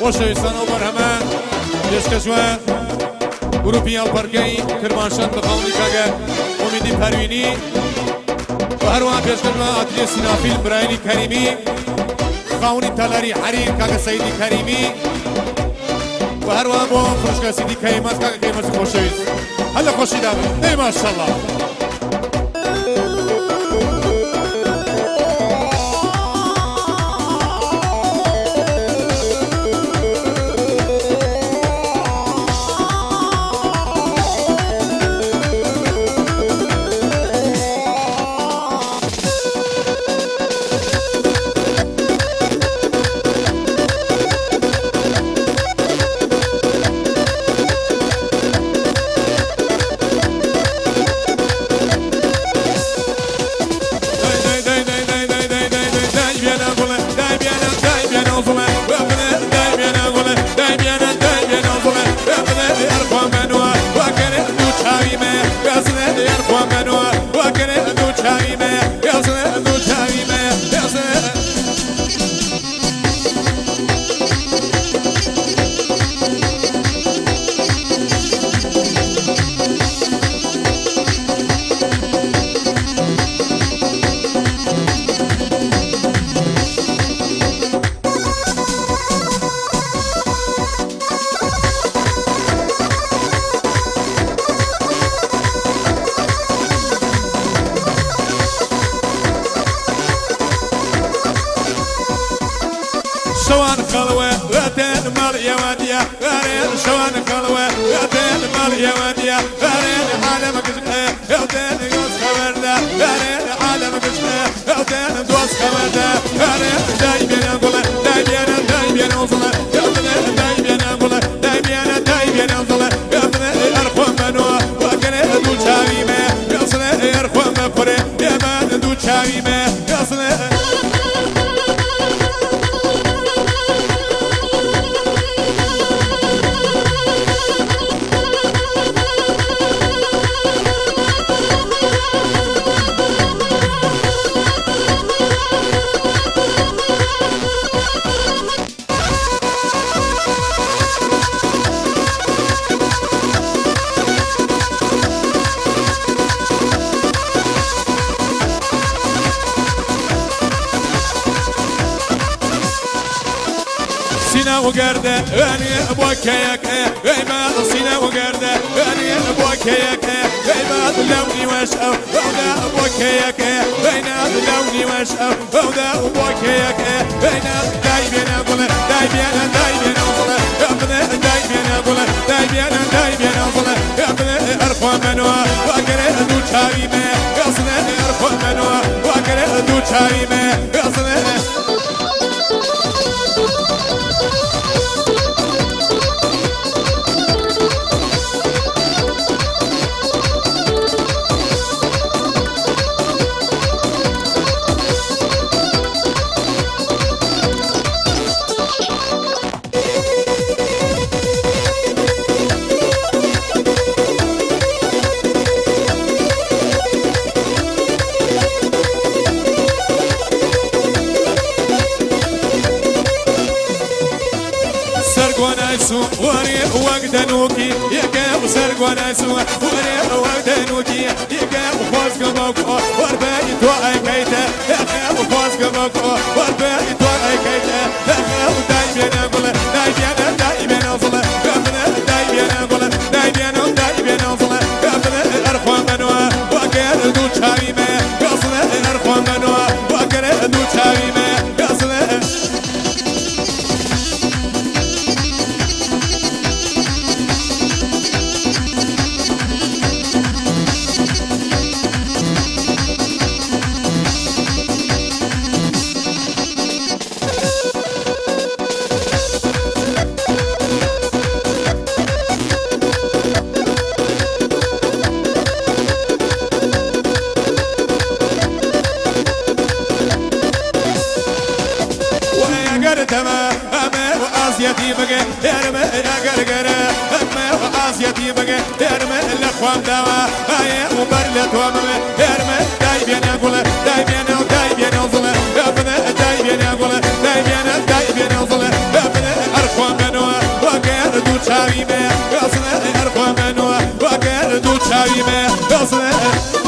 خۆشەویستان ئەو بەرهەمان پێشکەشوە گروپی هەڵپەرکەی کرماشان بەخاڵی کاگە ئۆمیدی پەروینی و هەروەها پێشکەشوە ئاتلیە سینافیل برایلی کەریمی خاونی تەلەری حەریر کاگە سەیدی کەریمی و هەروەها بۆ فروشکە سیدی کەیمەت کاگە کەیمەتی خۆشەویست هەر لە خۆشیدا بن دەی ماشەڵڵا شوان خلوة غتين مال يوادية غارين شوان خلوة غتين مال يوادية غارين عالم قشقة غتين دوس خبردا غارين عالم قشقة غتين دوس خبردا غارين دايبين أقوله دايبين أوصله غتين دايبين أقوله دايبين أوصله غتين أرقم منوع وكره دو شاويمة غتين أرقم مفرة يمان دو شاويمة غتين سينا وقردة أني أبوكيك غيبات سينا وقردة أني أبوكيك غيبات لوني وشأو وذا أبوكيك غينات لوني وشأو وذا أبوكيك غينات دايبين أقوله دايبين أوصله دايبين أقوله دايبين أوصله أرخوا منوع وأقره دو شاويمة قصنا أرخوا منوع وأقره دو شاويمة قصنا وري وقدنوكي يقا وسرقونايسو وري وقدنوكي يقا وخوزق موكو ورباقي توقعي كيتا يقا وخوزق موكو ورباقي توقعي كيتا يقا ودايبين أقوله دايبين أوصله دايبين أقوله دايبين أوصله أرخوا منوع وقر دو شاويمة قصله أرخوا منوع وقر دو شاويمة قصله آسيتي بقى يرمى الأقرقرة أما آسيتي بقى يرمى الأخوام دوا هاي وبرلت ومم يرمى دايبين أقوله دايبين أوصله دايبين أقوله دايبين أوصله أرخوام حبيبي اصلي